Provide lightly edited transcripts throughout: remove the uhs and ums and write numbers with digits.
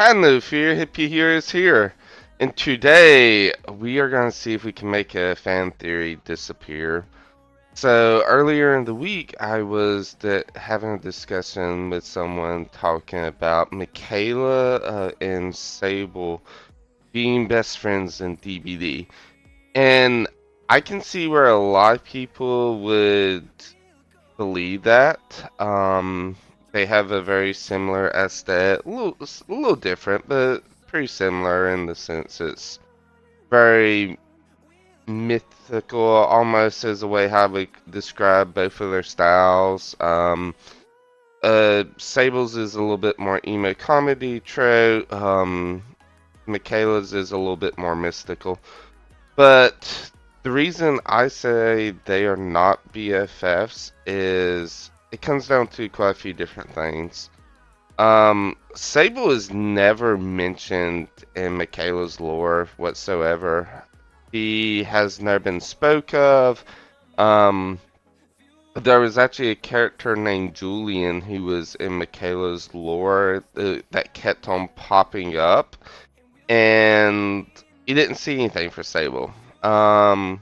Hello, Fear Hippie here is here, and today we are going to see if we can make a fan theory disappear. So earlier in the week, I was having a discussion with someone talking about Mikaela and Sable being best friends in DBD, and I can see where a lot of people would believe that. They have a very similar aesthetic, a little different, but pretty similar in the sense it's very mythical, almost as a way how we describe both of their styles. Sable's is a little bit more emo comedy trope. Michaela's is a little bit more mystical. But the reason I say they are not BFFs is it comes down to quite a few different things. Sable is never mentioned in Michaela's lore whatsoever. He has never been spoke of. Um, there was actually a character named Julian who was in Michaela's lore that kept on popping up, and you didn't see anything for Sable. Um,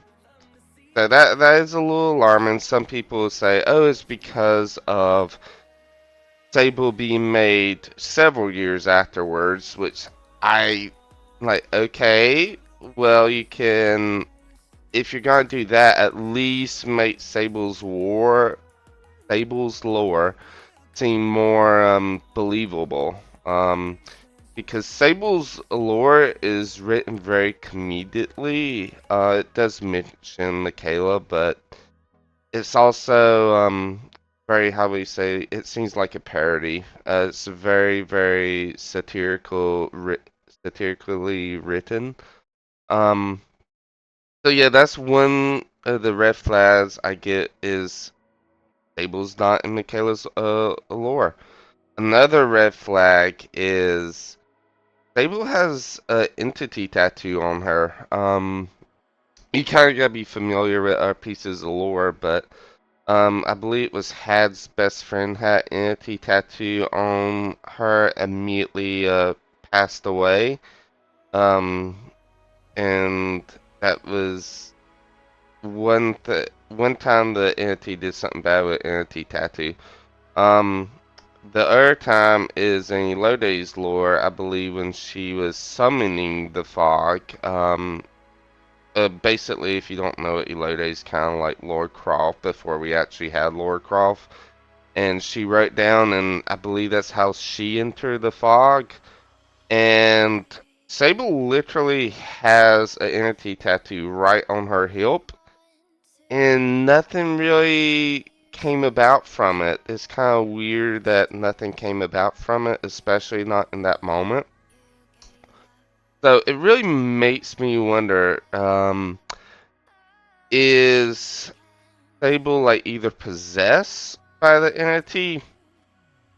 so that is a little alarming. Some people say, "Oh, it's because of Sable being made several years afterwards," which I like. Okay, well, you can if you're gonna do that, at least make Sable's lore seem more believable. Because Sable's lore is written very comedically. It does mention Mikaela, but it's also very, how we say, it seems like a parody. It's very, very satirically written. Um, so yeah, that's one of the red flags I get is Sable's not in Michaela's lore. Another red flag is Sable has an entity tattoo on her. You kind of gotta be familiar with our pieces of lore, but I believe it was Had's best friend had entity tattoo on her immediately passed away. Um, and that was one time the entity did something bad with entity tattoo. Um, the other time is in Elodie's lore, I believe, when she was summoning the fog. Basically, if you don't know it, Elodie's kind of like Lord Croft before we actually had Lord Croft. And she wrote down, and I believe that's how she entered the fog. And Sable literally has an entity tattoo right on her hip, and nothing really came about from it. It's kind of weird that nothing came about from it, especially not in that moment. So it really makes me wonder, is Sable like either possessed by the entity,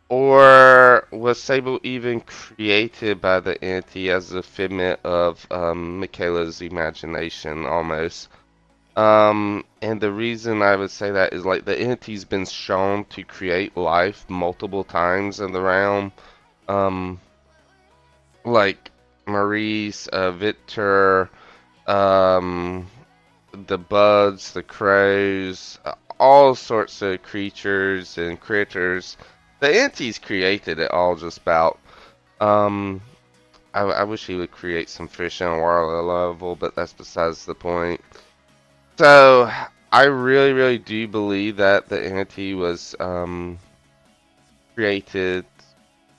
or was Sable even created by the entity as a figment of Michaela's imagination almost? And the reason I would say that is like the entity's been shown to create life multiple times in the realm. Um, like Maurice, Victor, um, the buds, the crows, all sorts of creatures and critters. The entity's created it all just about. Um, I wish he would create some fish in a water level, but that's besides the point. So I really, really do believe that the entity was created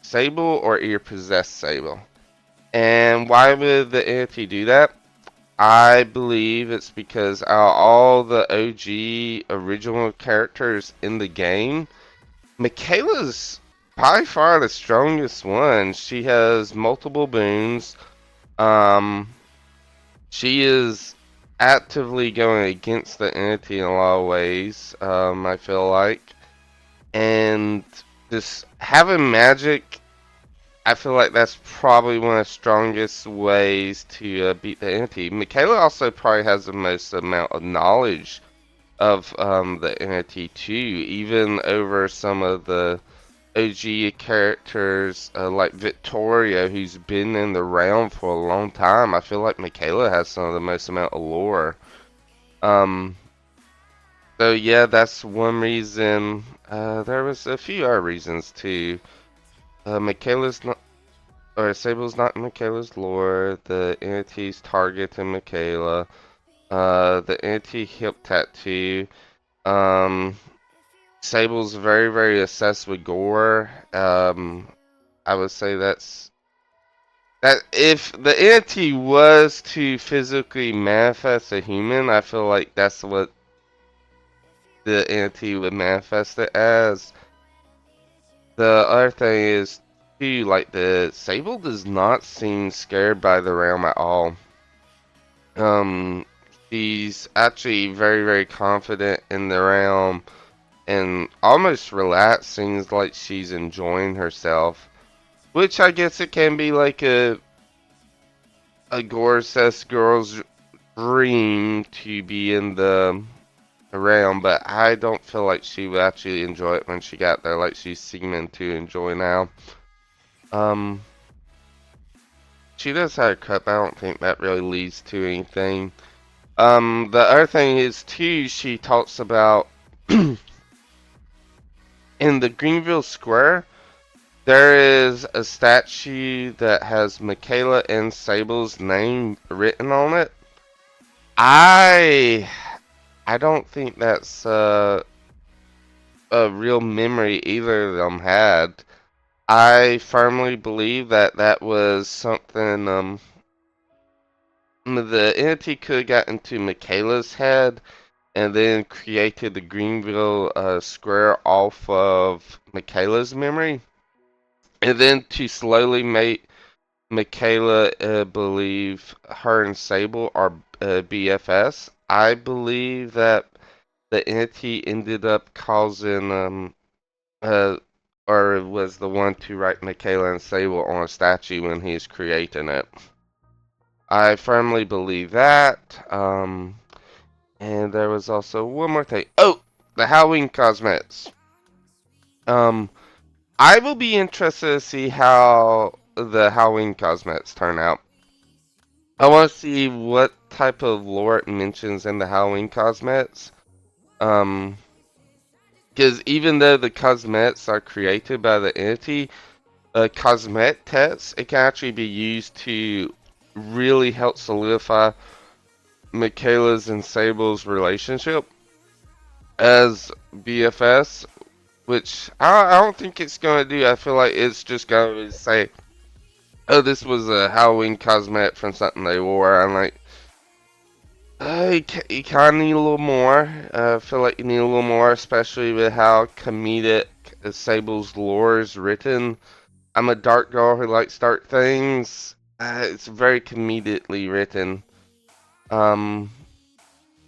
Sable or either possessed Sable. And why would the entity do that? I believe it's because out of all the OG original characters in the game, Michaela's by far the strongest one. She has multiple boons. Um, she is actively going against the entity in a lot of ways, I feel like. And this having magic, I feel like that's probably one of the strongest ways to beat the entity. Mikaela also probably has the most amount of knowledge of the entity too, even over some of the OG characters like Victoria, who's been in the realm for a long time. I feel like Mikaela has some of the most amount of lore. Um, so yeah, that's one reason. There was a few other reasons too. Mikaela's not, or Sable's not in Mikaela's lore. The entity's targeting Mikaela. The anti-hip tattoo. Um, Sable's very, very obsessed with gore. I would say that if the entity was to physically manifest a human, I feel like that's what the entity would manifest it as. The other thing is too, like the Sable does not seem scared by the realm at all. Um, she's actually very, very confident in the realm and almost relaxed, seems like she's enjoying herself. Which I guess it can be like a Gorses girl's dream to be in the realm, but I don't feel like she would actually enjoy it when she got there, like she's seeming to enjoy now. Um, she does have a cup. I don't think that really leads to anything. The other thing is too, she talks about in the Greenville Square. There is a statue that has Mikaela and Sable's name written on it. I I don't think that's a real memory either of them had. I firmly believe that that was something the entity could have got into Michaela's head and then created the Greenville square off of Michaela's memory, and then to slowly make Mikaela believe her and Sable are BFS. I believe that the entity ended up causing uh, or was the one to write Mikaela and Sable on a statue when he's creating it. I firmly believe that. And there was also one more thing. Oh, the Halloween cosmetics. Um, I will be interested to see how the Halloween cosmetics turn out. I want to see what type of lore it mentions in the Halloween cosmetics. Um, because even though the cosmetics are created by the entity, cosmetic tests, it can actually be used to really help solidify Michaela's and Sable's relationship as BFS, which I don't think it's going to do. I feel like it's just going to say, oh, this was a Halloween cosmetic from something they wore. I'm like, you kind of need a little more. I feel like you need a little more, especially with how comedic Sable's lore is written. I'm a dark girl who likes dark things. It's very comedically written. Um,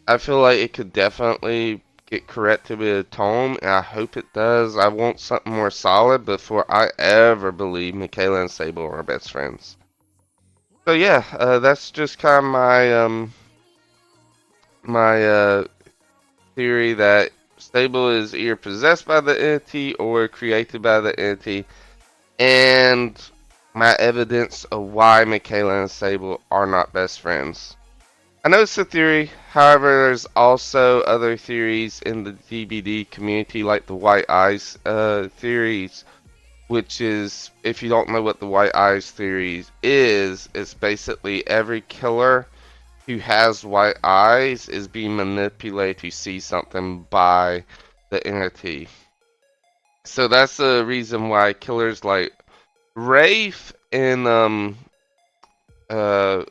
I feel like it could definitely get corrected with a tone, and I hope it does. I want something more solid before I ever believe Mikaela and Sable are best friends. So yeah, that's just kind of my theory that Sable is either possessed by the entity or created by the entity, and my evidence of why Mikaela and Sable are not best friends. I know it's a theory, however, there's also other theories in the DBD community, like the White Eyes theories, which is, if you don't know what the White Eyes theory is, it's basically every killer who has white eyes is being manipulated to see something by the entity. So that's the reason why killers like Wraith and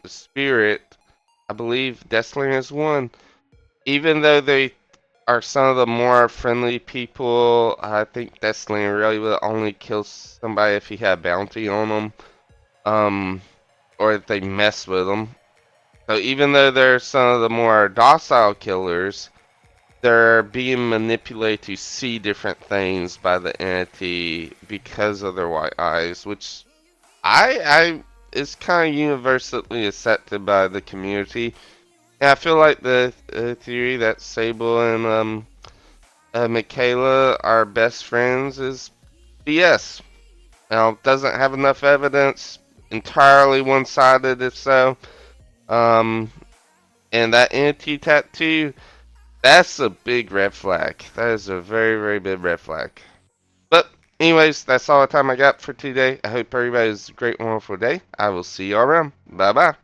Spirit, I believe Destiny is one. Even though they are some of the more friendly people, I think Destiny really would only kill somebody if he had bounty on them, or if they mess with them. So even though they're some of the more docile killers, they're being manipulated to see different things by the entity because of their white eyes, which I is kind of universally accepted by the community. And I feel like the theory that Sable and Mikaela are best friends is BS. Now, doesn't have enough evidence, entirely one-sided if so. Um, and that anti tattoo, that's a big red flag. That is a very, very big red flag. But, anyways, that's all the time I got for today. I hope everybody has a great, wonderful day. I will see you all around. Bye bye.